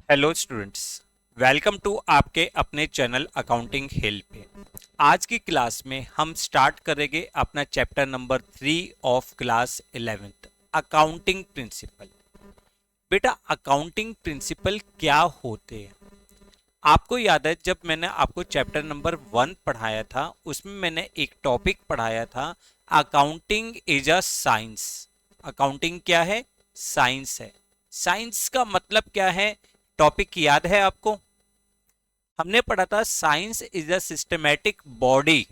Hello students, welcome to आपके अपने channel accounting हिल पे। आज की क्लास में हम स्टार्ट करेंगे अपना chapter number 3 of class 11th, accounting principle. बेटा, अकाउंटिंग प्रिंसिपल क्या होते हैं? आपको याद है जब मैंने आपको चैप्टर नंबर 1 पढ़ाया था, उसमें मैंने एक टॉपिक पढ़ाया था, accounting is a science. Accounting क्या है? साइंस है। साइंस का मतलब क्या है? टॉपिक याद है आपको? हमने पढ़ा था science is a systematic body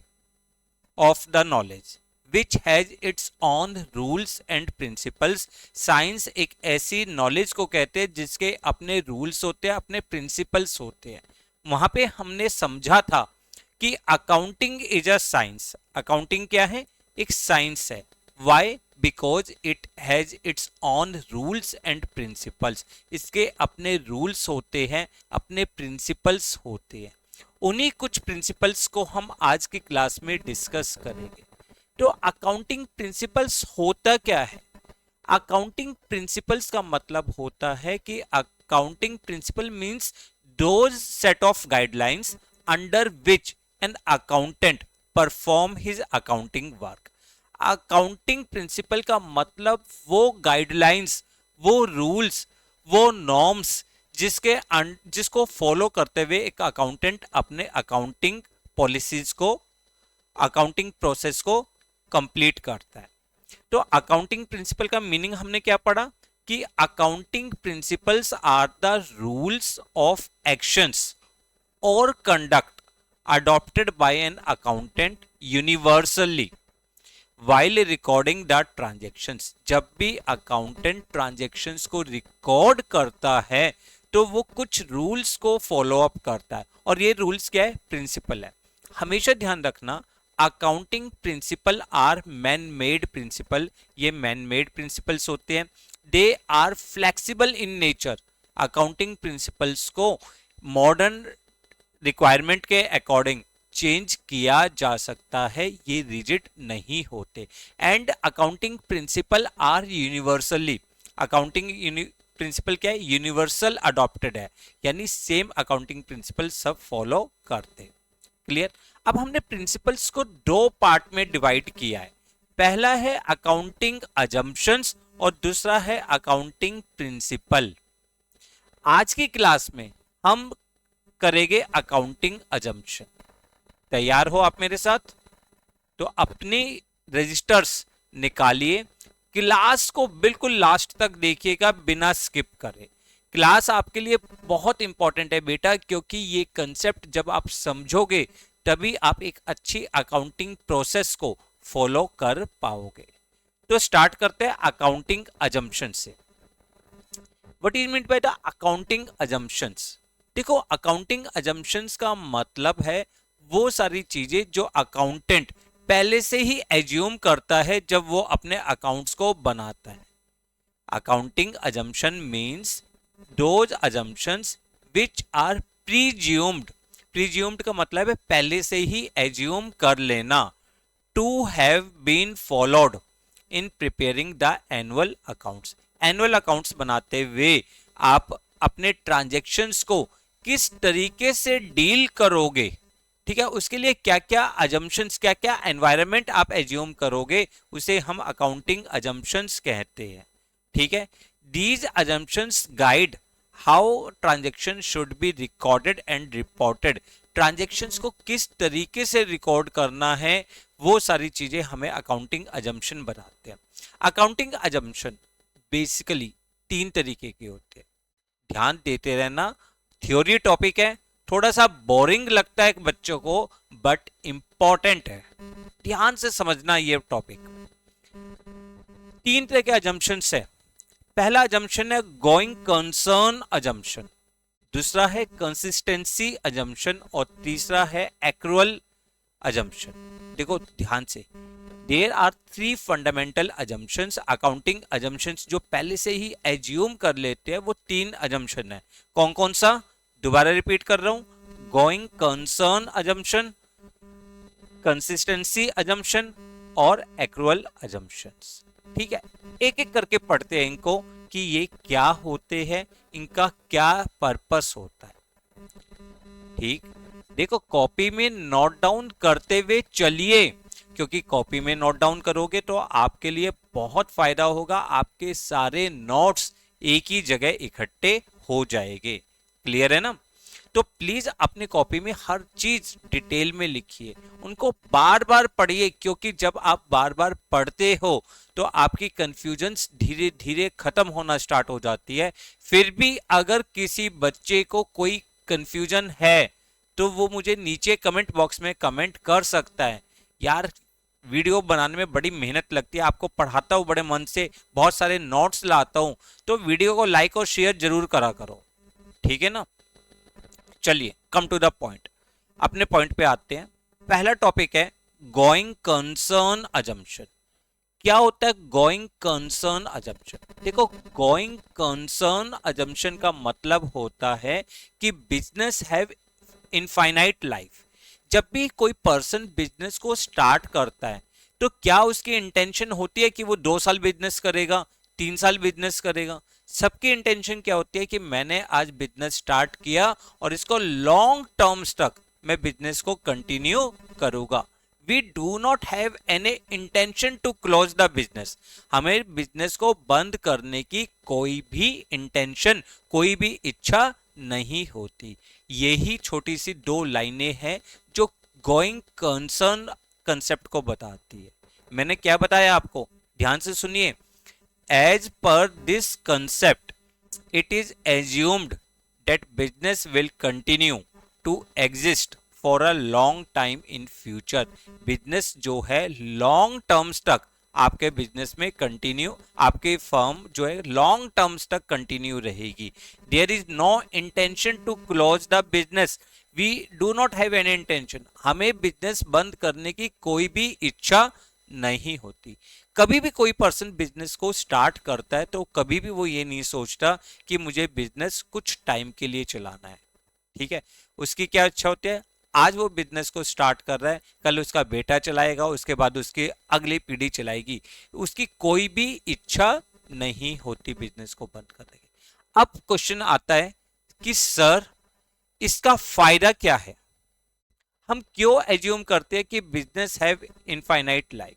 of the knowledge which has its own rules and principles. Science एक ऐसी नॉलेज को कहते हैं जिसके अपने रूल्स होते हैं, अपने प्रिंसिपल्स होते हैं। वहां पे हमने समझा था कि accounting is a science. Accounting क्या है? एक साइंस है। Why? Because it has its own rules and principles. इसके अपने रूल्स होते हैं, अपने प्रिंसिपल्स होते हैं। उन्हीं कुछ प्रिंसिपल्स को हम आज की क्लास में डिस्कस करेंगे। तो अकाउंटिंग प्रिंसिपल्स होता क्या है? अकाउंटिंग प्रिंसिपल्स का मतलब होता है कि accounting principal means those set of guidelines under which an accountant perform his accounting work. Accounting principle का मतलब वो गाइडलाइंस, वो रूल्स, वो नॉर्म्स जिसको फॉलो करते हुए एक अकाउंटेंट अपने अकाउंटिंग पॉलिसीज को, अकाउंटिंग प्रोसेस को कंप्लीट करता है। तो अकाउंटिंग प्रिंसिपल का मीनिंग हमने क्या पढ़ा कि accounting principles are the rules of actions और conduct adopted by an accountant universally while recording the transactions। जब भी अकाउंटेंट ट्रांजेक्शन्स को रिकॉर्ड करता है तो वो कुछ रूल्स को फॉलो अप करता है, और ये रूल्स क्या है? प्रिंसिपल है। हमेशा ध्यान रखना, accounting principle are man made principle. ये मैन मेड प्रिंसिपल्स होते हैं। They are flexible in nature. Accounting principles को मॉडर्न रिक्वायरमेंट के अकॉर्डिंग चेंज किया जा सकता है, ये रिजिड नहीं होते। And accounting principle are universally, accounting principle क्या है? यूनिवर्सल अडॉप्टेड है, यानी सेम अकाउंटिंग प्रिंसिपल सब फॉलो करते। क्लियर? अब हमने प्रिंसिपल्स को दो पार्ट में डिवाइड किया है। पहला है अकाउंटिंग अजम्पशंस और दूसरा है अकाउंटिंग प्रिंसिपल। आज की क्लास में हम करेंगे अकाउंटिंग अजम्पशन। तैयार हो आप मेरे साथ? तो अपनी रजिस्टर्स निकालिए, क्लास को बिल्कुल लास्ट तक देखिएगा बिना स्किप करे। क्लास आपके लिए बहुत इंपॉर्टेंट है बेटा, क्योंकि ये कंसेप्ट जब आप समझोगे तभी आप एक अच्छी अकाउंटिंग प्रोसेस को फॉलो कर पाओगे। तो स्टार्ट करते हैं अकाउंटिंग अजम्पशन से। What is mean by the accounting assumptions? देखो, अकाउंटिंग अजम्पशंस का मतलब है वो सारी चीजें जो अकाउंटेंट पहले से ही एज्यूम करता है जब वो अपने अकाउंट्स को बनाता है। Accounting assumption means those assumptions which are presumed. Presumed का मतलब है पहले से ही एज्यूम कर लेना, to have been followed in preparing the annual accounts. Annual accounts बनाते हुए आप अपने ट्रांजैक्शंस को किस तरीके से डील करोगे, ठीक है, उसके लिए क्या क्या अजम्पशंस, क्या क्या एनवायरनमेंट आप एज्यूम करोगे, उसे हम अकाउंटिंग अजम्पशंस कहते हैं। ठीक है? These assumptions guide how transaction should be recorded and reported. Transactions को किस तरीके से रिकॉर्ड करना है, वो सारी चीजें हमें अकाउंटिंग अजम्पशन बताते हैं। अकाउंटिंग अजम्पशन बेसिकली तीन तरीके के होते हैं। ध्यान देते रहना, थ्योरी टॉपिक है, थोड़ा सा बोरिंग लगता है बच्चों को, बट इंपॉर्टेंट है। ध्यान से समझना ये टॉपिक। तीन तरह के अजम्पशंस है। पहला अजम्पशन है गोइंग कंसर्न अजम्पशन, दूसरा है कंसिस्टेंसी अजम्पशन और तीसरा है एक्रुअल अजम्पशन। देखो ध्यान से, there are three fundamental assumptions. Accounting assumptions जो पहले से ही एज्यूम कर लेते हैं वो तीन अजम्पशन है। कौन कौन सा? दोबारा रिपीट कर रहा हूं, going concern assumption, consistency assumption और एक्रुअल अजम्पशंस। ठीक है, एक एक करके पढ़ते हैं इनको, कि ये क्या होते हैं, इनका क्या पर्पस होता है। ठीक, देखो कॉपी में नोट डाउन करते हुए चलिए, क्योंकि कॉपी में नोट डाउन करोगे तो आपके लिए बहुत फायदा होगा, आपके सारे नोट्स एक ही जगह इकट्ठे हो जाएंगे। क्लियर है ना? तो प्लीज अपने कॉपी में हर चीज डिटेल में लिखिए, उनको बार बार पढ़िए, क्योंकि जब आप बार बार पढ़ते हो तो आपकी कंफ्यूजन्स धीरे धीरे खत्म होना स्टार्ट हो जाती है। फिर भी अगर किसी बच्चे को कोई कंफ्यूजन है तो वो मुझे नीचे कमेंट बॉक्स में कमेंट कर सकता है। यार वीडियो बनाने में बड़ी मेहनत लगती है, आपको पढ़ाता हूँ बड़े मन से, बहुत सारे नोट्स लाता हूँ, तो वीडियो को लाइक और शेयर जरूर करा करो। ठीक है ना? चलिए कम टू द पॉइंट, अपने पॉइंट पे आते हैं। पहला टॉपिक है गोइंग कंसर्न अजम्पशन। क्या होता है गोइंग कंसर्न अजम्पशन? देखो गोइंग कंसर्न अजम्पशन का मतलब होता है कि बिजनेस हैव इनफाइनाइट लाइफ। जब भी कोई पर्सन बिजनेस को स्टार्ट करता है तो क्या उसकी इंटेंशन होती है कि वो 2 साल बिजनेस करेगा, 3 साल बिजनेस करेगा? सबकी इंटेंशन क्या होती है कि मैंने आज बिजनेस स्टार्ट किया और इसको लॉन्ग टर्म्स तक मैं बिजनेस को कंटिन्यू करूंगा। We do not have any intention to close the business. हमें बिजनेस को बंद करने की कोई भी इंटेंशन, कोई भी इच्छा नहीं होती। यही छोटी सी 2 लाइनें हैं जो गोइंग कंसर्न कंसेप्ट को बताती है। मैंने क्या बताया आपको, ध्यान से सुनिए। As per this concept it is assumed that business will continue to exist for a long time in future। Business जो है लॉन्ग टर्म्स तक आपके बिजनेस में कंटिन्यू, आपके फर्म जो है लॉन्ग टर्म्स तक कंटिन्यू रहेगी। There is no intention to close the business. We do not have any intention. हमें बिजनेस बंद करने की कोई भी इच्छा नहीं होती। कभी भी कोई पर्सन बिजनेस को स्टार्ट करता है तो कभी भी वो ये नहीं सोचता कि मुझे बिजनेस कुछ टाइम के लिए चलाना है। ठीक है, उसकी क्या इच्छा होती है, आज वो बिजनेस को स्टार्ट कर रहा है, कल उसका बेटा चलाएगा, उसके बाद उसकी अगली पीढ़ी चलाएगी। उसकी कोई भी इच्छा नहीं होती बिजनेस को बंद करने की। अब क्वेश्चन आता है कि सर इसका फायदा क्या है? हम क्यों एज्यूम करते हैं कि बिजनेस हैव इनफाइनाइट लाइफ?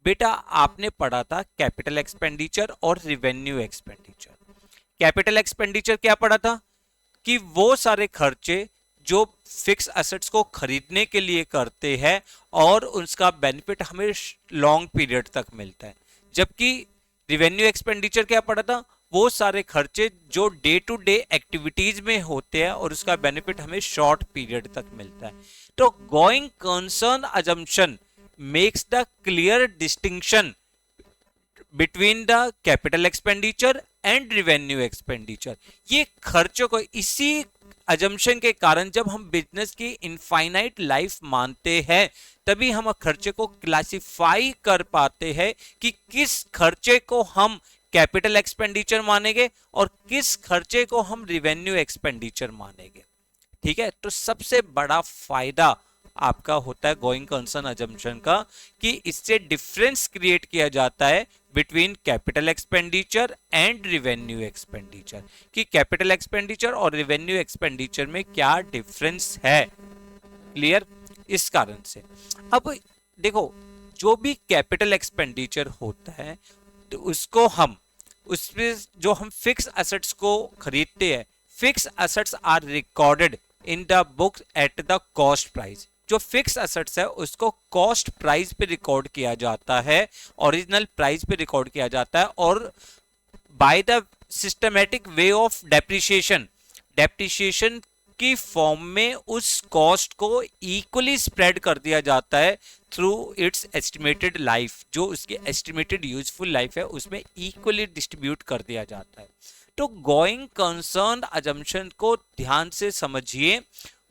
बेटा आपने पढ़ा था कैपिटल एक्सपेंडिचर और रिवेन्यू एक्सपेंडिचर। कैपिटल एक्सपेंडिचर क्या पढ़ा था कि वो सारे खर्चे जो फिक्स एसेट्स को खरीदने के लिए करते हैं और उसका बेनिफिट हमें लॉन्ग पीरियड तक मिलता है। जबकि रिवेन्यू एक्सपेंडिचर क्या पढ़ा था, वो सारे खर्चे जो डे टू डे एक्टिविटीज में होते हैं और उसका बेनिफिट हमें शॉर्ट पीरियड तक मिलता है। तो going concern assumption makes the clear distinction between the capital expenditure and revenue expenditure। ये खर्चों को, इसी अजम्पशन के कारण जब हम बिजनेस की इनफाइनाइट लाइफ मानते हैं तभी हम खर्चे को क्लासिफाई कर पाते हैं कि किस खर्चे को हम कैपिटल एक्सपेंडिचर मानेंगे और किस खर्चे को हम रिवेन्यू एक्सपेंडिचर मानेंगे। ठीक है, तो सबसे बड़ा फायदा आपका होता है गोइंग कंसर्न अजम्पशन का कि इससे डिफरेंस क्रिएट किया जाता है between capital expenditure and revenue expenditure, कि कैपिटल एक्सपेंडिचर और रिवेन्यू एक्सपेंडिचर में क्या डिफरेंस है। क्लियर? इस कारण से अब देखो जो भी कैपिटल एक्सपेंडिचर होता है तो उसको हम, उसमें जो हम फिक्स एसेट्स को खरीदते हैं, fix assets are recorded in the books at the cost price. जो फिक्स एसेट्स है उसको कॉस्ट प्राइस पे रिकॉर्ड किया जाता है, ओरिजिनल प्राइस पे रिकॉर्ड किया जाता है, और by the systematic way of depreciation, depreciation की फॉर्म में उस कॉस्ट को इक्वली स्प्रेड कर दिया जाता है थ्रू इट्स एस्टिमेटेड लाइफ। जो उसकी एस्टिमेटेड यूजफुल लाइफ है उसमें इक्वली डिस्ट्रीब्यूट कर दिया जाता है। तो गोइंग कंसर्न अजम्पशन को ध्यान से समझिए।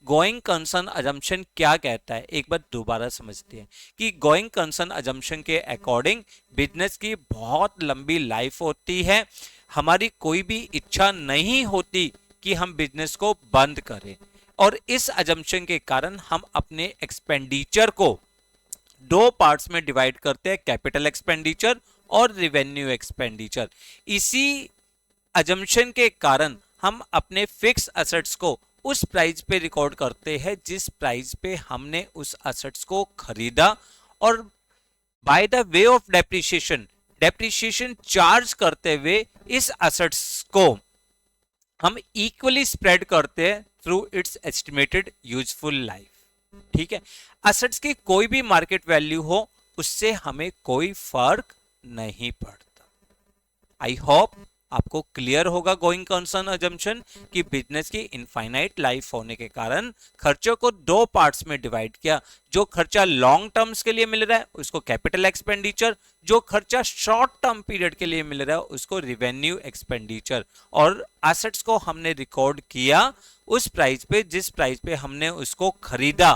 गोइंग कंसर्न अजम्पशन क्या कहता है, एक बार दोबारा समझते हैं कि गोइंग कंसर्न अजम्पशन के अकॉर्डिंग बिजनेस की बहुत लंबी लाइफ होती है। हमारी कोई भी इच्छा नहीं होती कि हम बिजनेस को बंद करें, और इस अजम्पशन के कारण हम अपने एक्सपेंडिचर को 2 पार्ट्स में डिवाइड करते हैं, कैपिटल एक्सपेंडिचर और रिवेन्यू एक्सपेंडिचर। इसी अजम्पशन के कारण हम अपने फिक्स असेट्स को उस प्राइस पे रिकॉर्ड करते हैं जिस प्राइस पे हमने उस असेट्स को खरीदा, और by the way of depreciation, depreciation charge करते हुए इस असेट्स को हम इक्वली स्प्रेड करते हैं through it's estimated useful life. ठीक है, असेट्स की कोई भी मार्केट वैल्यू हो उससे हमें कोई फर्क नहीं पड़ता। आई होप आपको क्लियर होगा गोइंग कंसर्न अजम्पशन कि बिजनेस की इनफाइनाइट लाइफ होने के कारण खर्चों को दो पार्ट्स में डिवाइड किया। जो खर्चा लॉन्ग टर्म्स के लिए मिल रहा है उसको कैपिटल एक्सपेंडिचर, जो खर्चा शॉर्ट टर्म पीरियड के लिए मिल रहा है उसको रिवेन्यू एक्सपेंडिचर, और एसेट्स को हमने रिकॉर्ड किया उस प्राइस पे जिस प्राइस पे हमने उसको खरीदा।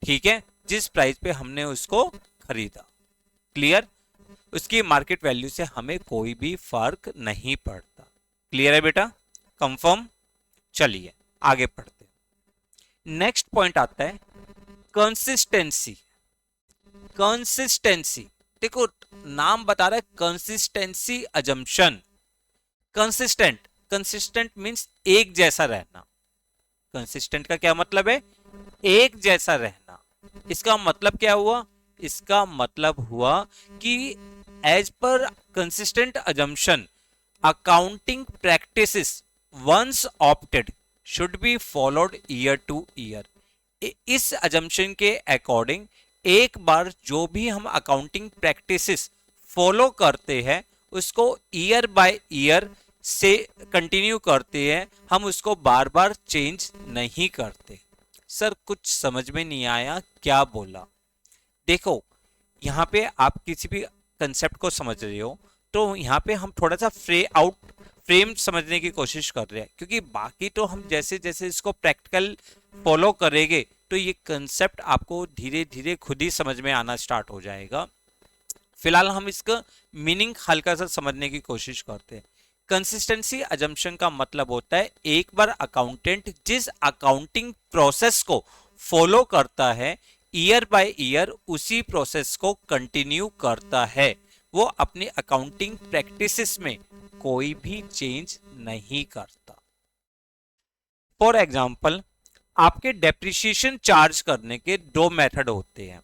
ठीक है, जिस प्राइस पे हमने उसको खरीदा। क्लियर? उसकी मार्केट वैल्यू से हमें कोई भी फर्क नहीं पड़ता। क्लियर है बेटा? कंफर्म? चलिए आगे पढ़ते हैं। नेक्स्ट पॉइंट आता है कंसिस्टेंसी। कंसिस्टेंसी, देखो नाम बता रहा है consistency assumption. Consistent, consistent means एक जैसा रहना। कंसिस्टेंट का क्या मतलब है? एक जैसा रहना। इसका मतलब क्या हुआ? इसका मतलब हुआ कि as per consistent assumption accounting practices once opted should be followed year to year. इस अजम्पशन के अकॉर्डिंग एक बार जो भी हम अकाउंटिंग प्रैक्टिसेस फॉलो करते हैं उसको ईयर बाय ईयर से कंटिन्यू करते हैं, हम उसको बार बार चेंज नहीं करते। सर कुछ समझ में नहीं आया, क्या बोला? देखो यहाँ पे आप किसी भी कंसेप्ट को समझ रहे हो तो यहाँ पे हम थोड़ा सा फ्रेम समझने की कोशिश कर रहे हैं, क्योंकि बाकी तो हम जैसे जैसे इसको प्रैक्टिकल फॉलो करेंगे तो ये कंसेप्ट आपको धीरे धीरे खुद ही समझ में आना स्टार्ट हो जाएगा। फिलहाल हम इसका मीनिंग हल्का सा समझने की कोशिश करते हैं। कंसिस्टेंसी अजम्पशन का मतलब होता है एक बार अकाउंटेंट जिस अकाउंटिंग प्रोसेस को फॉलो करता है ईयर बाय ईयर उसी प्रोसेस को कंटिन्यू करता है, वो अपनी अकाउंटिंग प्रैक्टिसेस में कोई भी चेंज नहीं करता। फॉर एग्जांपल, आपके डेप्रिसिएशन चार्ज करने के दो मेथड होते हैं।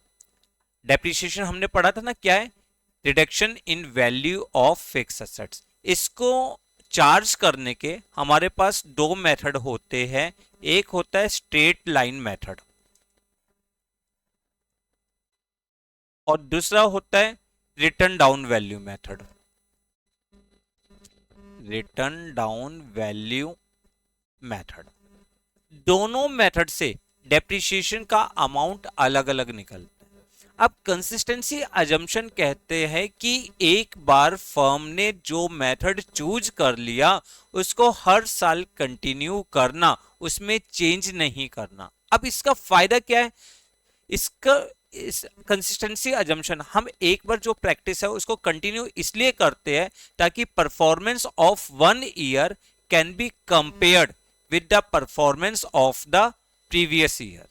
डेप्रिसिएशन हमने पढ़ा था ना, क्या है? Reduction in value of fix assets. इसको चार्ज करने के हमारे पास दो मेथड होते हैं। एक होता है स्ट्रेट लाइन मेथड और दूसरा होता है return down value method. Return down value method, दोनों मेथड से डेप्रिसिएशन का अमाउंट अलग अलग निकलता है। अब कंसिस्टेंसी अजम्पशन कहते हैं कि एक बार फर्म ने जो मेथड चूज कर लिया उसको हर साल कंटिन्यू करना, उसमें चेंज नहीं करना। अब इसका फायदा क्या है? इसका इस कंसिस्टेंसी अजम्पशन हम एक बार जो प्रैक्टिस है उसको कंटिन्यू इसलिए करते हैं ताकि performance of one year can be compared with the performance of the previous year.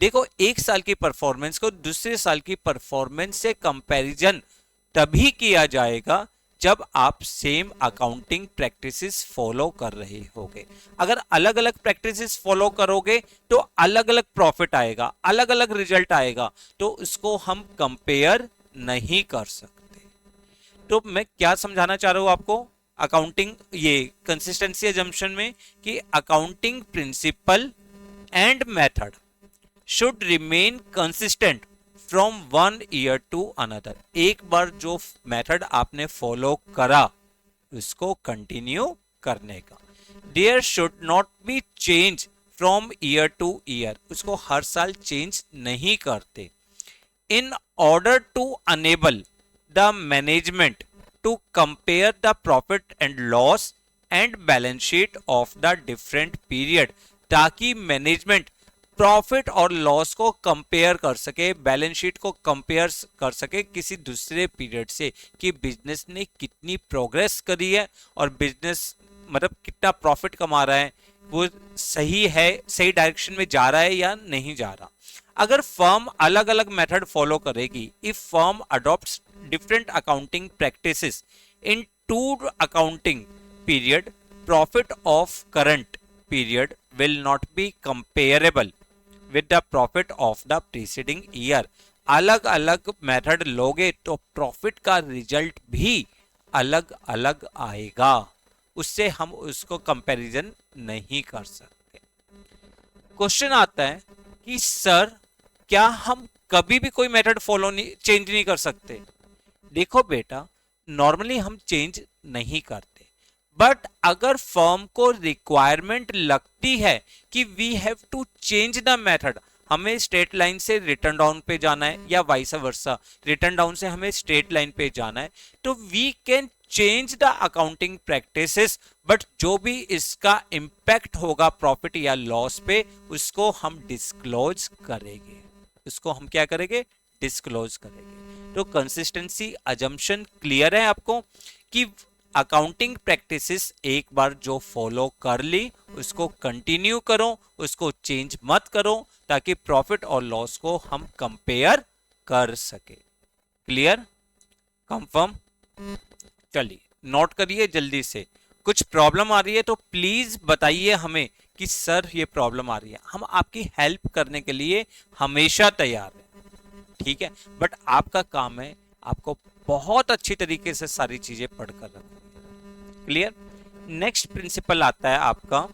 देखो एक साल की परफॉर्मेंस को दूसरे साल की परफॉर्मेंस से कंपैरिजन तभी किया जाएगा जब आप सेम अकाउंटिंग प्रैक्टिसेस फॉलो कर रहे होगे। अगर अलग अलग प्रैक्टिसेस फॉलो करोगे तो अलग अलग प्रॉफिट आएगा, अलग अलग रिजल्ट आएगा, तो उसको हम कंपेयर नहीं कर सकते। तो मैं क्या समझाना चाह रहा हूं आपको अकाउंटिंग ये कंसिस्टेंसी अजम्पशन में कि accounting principle and method should remain consistent from one year to another. एक बार जो मेथड आपने फॉलो करा उसको कंटिन्यू करने का। There should not be change from year to year, उसको हर साल चेंज नहीं करते। In order to enable the management to compare the profit and loss and balance sheet of the different period, ताकि मैनेजमेंट प्रॉफिट और loss को compare कर सके, बैलेंस शीट को कंपेयर कर सके किसी दूसरे पीरियड से कि बिजनेस ने कितनी प्रोग्रेस करी है और बिजनेस मतलब कितना प्रॉफिट कमा रहा है, वो सही है, सही डायरेक्शन में जा रहा है या नहीं जा रहा। अगर फर्म अलग अलग मेथड फॉलो करेगी, if firm adopts different accounting practices in two accounting period, profit of current period will not be comparable with the profit of the preceding year. अलग अलग मेथड लोगे तो प्रॉफिट का रिजल्ट भी अलग अलग आएगा, उससे हम उसको कंपैरिजन नहीं कर सकते। क्वेश्चन आता है कि सर क्या हम कभी भी कोई मेथड फॉलो नहीं, चेंज नहीं कर सकते? देखो बेटा, नॉर्मली हम चेंज नहीं करते, बट अगर फर्म को रिक्वायरमेंट लगती है कि we have to change the method, हमें स्ट्रेट लाइन से रिटर्न डाउन पे जाना है या वाइस वर्सा, रिटर्न डाउन से हमें स्ट्रेट लाइन पे जाना है, तो we can change the accounting practices, but जो भी इसका इंपैक्ट होगा प्रॉफिट या लॉस पे, उसको हम डिस्क्लोज करेंगे। उसको हम क्या करेंगे? डिस्क्लोज करेंगे। तो कंसिस्टेंसी अजम्पशन क्लियर है आपको कि अकाउंटिंग प्रैक्टिसेस एक बार जो फॉलो कर ली उसको कंटिन्यू करो, उसको चेंज मत करो, ताकि प्रॉफिट और लॉस को हम कंपेयर कर सके। क्लियर? कंफर्म? चलिए नोट करिए जल्दी से। कुछ प्रॉब्लम आ रही है तो प्लीज बताइए हमें कि सर ये प्रॉब्लम आ रही है, हम आपकी हेल्प करने के लिए हमेशा तैयार हैं, ठीक है? बट आपका काम है आपको बहुत अच्छी तरीके से सारी चीजें पढ़कर रखनी। क्लियर? नेक्स्ट प्रिंसिपल आता है आपका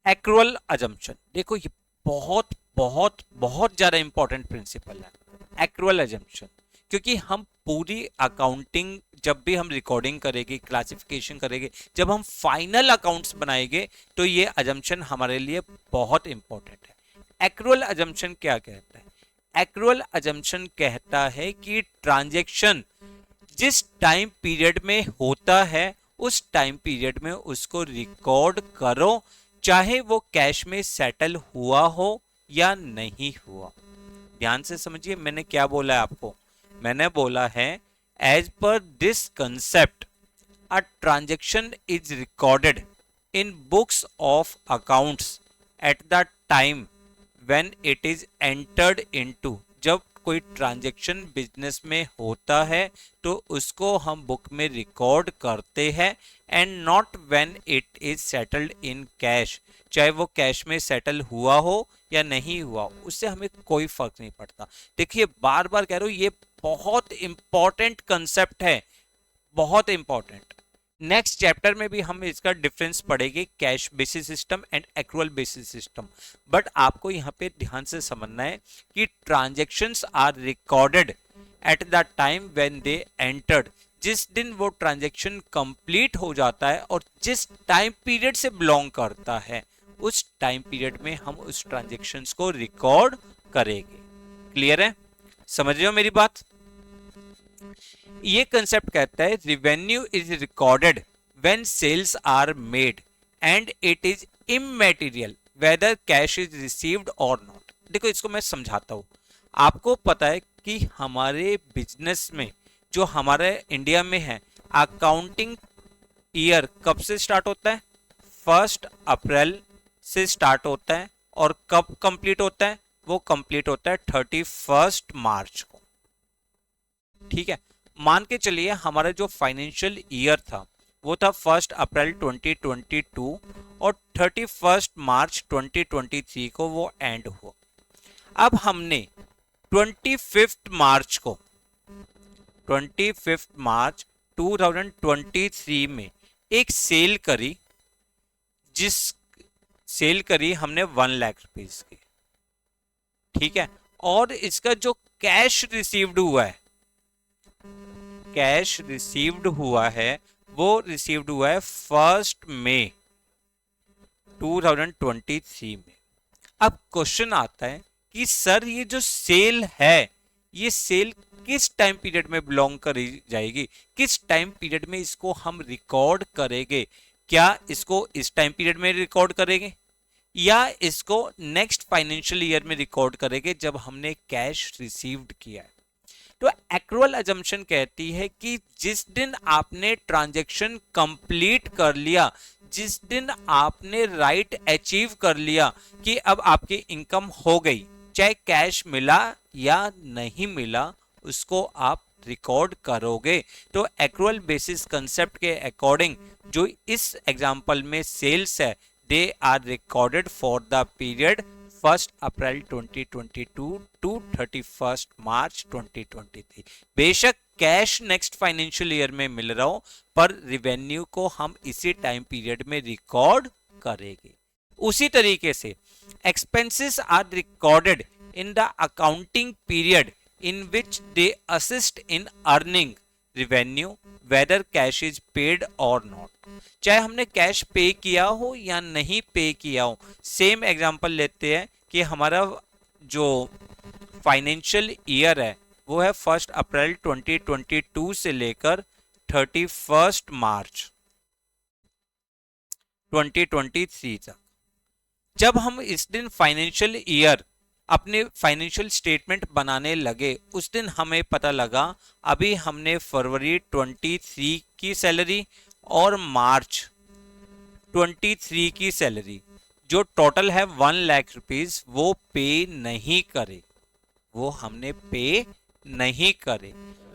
एक्रुअल अजम्पशन। देखो ये बहुत बहुत बहुत ज्यादा इंपॉर्टेंट प्रिंसिपल है एक्रुअल अजम्पशन, क्योंकि हम पूरी अकाउंटिंग जब भी हम रिकॉर्डिंग करेंगे, क्लासिफिकेशन करेंगे, जब हम फाइनल अकाउंट्स बनाएंगे, तो ये अजम्पशन हमारे लिए बहुत इंपॉर्टेंट है। एक्रुअल अजम्पशन क्या कहता है? एक्रुअल अजम्पशन कहता है कि ट्रांजैक्शन जिस टाइम पीरियड में होता है उस टाइम पीरियड में उसको रिकॉर्ड करो, चाहे वो कैश में सेटल हुआ हो या नहीं हुआ। ध्यान से समझिए मैंने क्या बोला है आपको। मैंने बोला है as per this concept a transaction is recorded in books of accounts at the time when it is entered into. जब कोई ट्रांजैक्शन बिजनेस में होता है तो उसको हम बुक में रिकॉर्ड करते हैं, and not when it is settled in cash. चाहे वो कैश में सेटल हुआ हो या नहीं हुआ, उससे हमें कोई फर्क नहीं पड़ता। देखिए बार बार कह रहा हूं, ये बहुत इंपॉर्टेंट कंसेप्ट है, बहुत इंपॉर्टेंट। नेक्स्ट चैप्टर में भी हम इसका डिफरेंस पढ़ेंगे, cash basis system and accrual basis system. But आपको यहाँ पे ध्यान से समझना है कि transactions are recorded at the time when they entered. जिस दिन वो ट्रांजैक्शन कंप्लीट हो जाता है और जिस टाइम पीरियड से बिलोंग करता है, उस टाइम पीरियड में हम उस ट्रांजैक्शंस को रिकॉर्ड करेंगे। क्लियर है? समझ रहे हो मेरी बात? ये कंसेप्ट कहता है revenue is recorded when sales are made and it is immaterial whether cash is received or not. देखो इसको मैं समझाता हूं। आपको पता है कि हमारे बिजनेस में, जो हमारे इंडिया में है, अकाउंटिंग ईयर कब से स्टार्ट होता है? 1 अप्रैल से स्टार्ट होता है, और कब कंप्लीट होता है? वो कंप्लीट होता है 31 मार्च को। ठीक है, मान के चलिए हमारा जो फाइनेंशियल ईयर था वो था 1 अप्रैल 2022 और 31 मार्च 2023 को वो एंड हुआ। अब हमने 25 मार्च को 25 मार्च 2023 में एक सेल करी, जिस सेल करी हमने 1 लाख रुपीस की। ठीक है, और इसका जो कैश रिसीव्ड हुआ है, कैश रिसीव्ड हुआ है, वो रिसीव्ड हुआ है 1 मई 2023 में। अब क्वेश्चन आता है कि सर ये जो सेल है, ये सेल किस टाइम पीरियड में बिलोंग करी जाएगी, किस टाइम पीरियड में इसको हम रिकॉर्ड करेंगे? क्या इसको इस टाइम पीरियड में रिकॉर्ड करेंगे या इसको नेक्स्ट फाइनेंशियल ईयर में रिकॉर्ड करेंगे जब हमने कैश रिसीव्ड किया है? तो एक्रुअल अजम्पशन कहती है कि जिस दिन आपने ट्रांजैक्शन कंप्लीट कर लिया, जिस दिन आपने राइट अचीव कर लिया कि अब आपकी इनकम हो गई, चाहे कैश मिला या नहीं मिला, उसको आप रिकॉर्ड करोगे। तो एक्रूअल बेसिस कंसेप्ट के अकॉर्डिंग जो इस एग्जांपल में सेल्स है, they are recorded for the period 1 April 2022 to 31 March 2023। बेशक कैश नेक्स्ट फाइनेंशियल ईयर में मिल रहा हो, पर रिवेन्यू को हम इसी टाइम पीरियड में रिकॉर्ड करेंगे। उसी तरीके से expenses are recorded in the accounting period in which they assist in earning revenue whether cash is paid or not। चाहे हमने कैश पे किया हो या नहीं पे किया हो, सेम एग्जांपल लेते हैं कि हमारा जो फाइनेंशियल ईयर है वो है 1 अप्रैल 2022 से लेकर 31 मार्च 2023 तक। जब हम इस दिन फाइनेंशियल ईयर अपने फाइनेंशियल स्टेटमेंट बनाने लगे, उस दिन हमें पता लगा अभी हमने फरवरी 23 की सैलरी और मार्च 23 की सैलरी जो टोटल है 1 लाख रुपीज वो पे नहीं करे, वो हमने पे नहीं करे।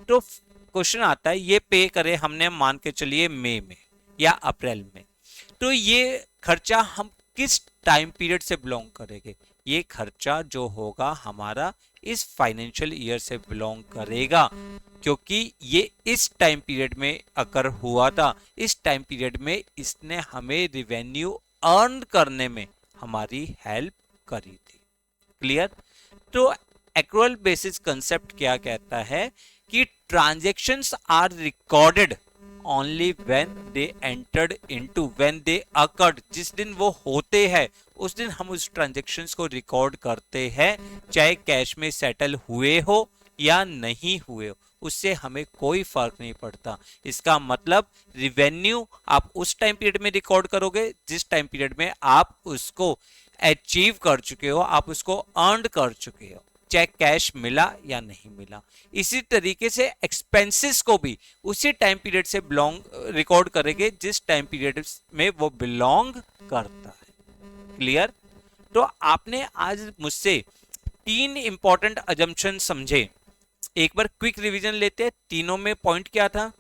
तो क्वेश्चन आता है ये पे करे हमने, मान के चलिए मई में या अप्रैल में, तो ये खर्चा हम किस टाइम पीरियड से बिलोंग करेंगे? ये खर्चा जो होगा हमारा इस फाइनेंशियल ईयर से बिलोंग करेगा, क्योंकि ये इस टाइम पीरियड में अकर हुआ था, इस टाइम पीरियड में इसने हमें रिवेन्यू अर्न करने में हमारी हेल्प करी थी। क्लियर? तो एक्रूअल बेसिस कंसेप्ट क्या कहता है कि transactions are recorded only when they entered into, when they occurred, जिस दिन वो होते हैं उस दिन हम उस ट्रांजैक्शंस को रिकॉर्ड करते हैं, चाहे कैश में सेटल हुए हो या नहीं हुए हो, उससे हमें कोई फर्क नहीं पड़ता। इसका मतलब रिवेन्यू आप उस टाइम पीरियड में रिकॉर्ड करोगे जिस टाइम पीरियड में आप उसको अचीव कर चुके हो, आप उसको अर्न कर चुके हो, चाहे कैश मिला या नहीं मिला। इसी तरीके से एक्सपेंसेस को भी उसी टाइम पीरियड से बिलोंग रिकॉर्ड करेंगे जिस टाइम पीरियड में वो बिलोंग करता है। क्लियर? तो आपने आज मुझसे 3 इंपॉर्टेंट अजम्पशन समझे। एक बार क्विक रिवीजन लेते हैं। तीनों में पॉइंट क्या था?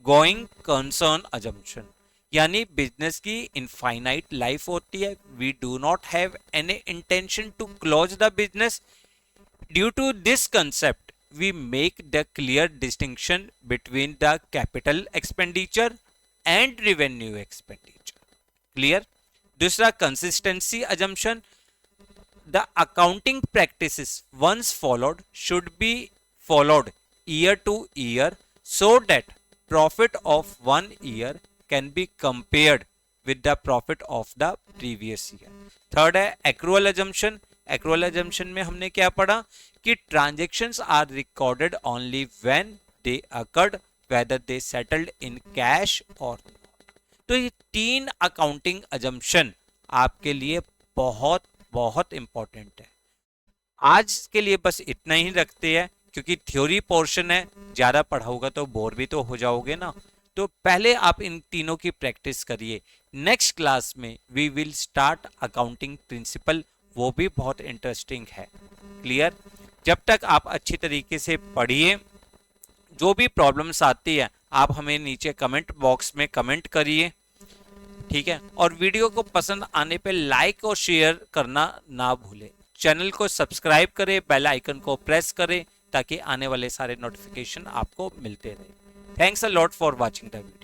गोइंग कंसर्न अजम्पशन, यानी बिजनेस की इनफाइनाइट लाइफ होती है, we do not have any intention to close the business. Due to this concept, we make the clear distinction between the capital expenditure and revenue expenditure. Clear? दूसरा, consistency assumption. The accounting practices once followed should be followed year to year so that profit of one year can be compared with the profit of the previous year. Third है accrual assumption. Accrual assumption में हमने क्या पढ़ा कि transactions are recorded only when they occurred whether they settled in cash or not. तो ये 3 accounting assumption आपके लिए बहुत बहुत इंपॉर्टेंट है। आज के लिए बस इतना ही रखते हैं, क्योंकि थ्योरी पोर्शन है, ज्यादा पढ़ाओगे तो बोर भी तो हो जाओगे ना। तो पहले आप इन तीनों की प्रैक्टिस करिए। नेक्स्ट क्लास में we will start accounting principle, वो भी बहुत इंटरेस्टिंग है। क्लियर? जब तक आप अच्छी तरीके से पढ़िए, जो भी प्रॉब्लम्स आती है आप हमें नीचे कमेंट बॉक्स में कमेंट करिए, ठीक है? और वीडियो को पसंद आने पे लाइक और शेयर करना ना भूलें। चैनल को सब्सक्राइब करें, बेल आइकन को प्रेस करें ताकि आने वाले सारे नोटिफिकेशन आपको मिलते रहे। Thanks a lot for watching the video.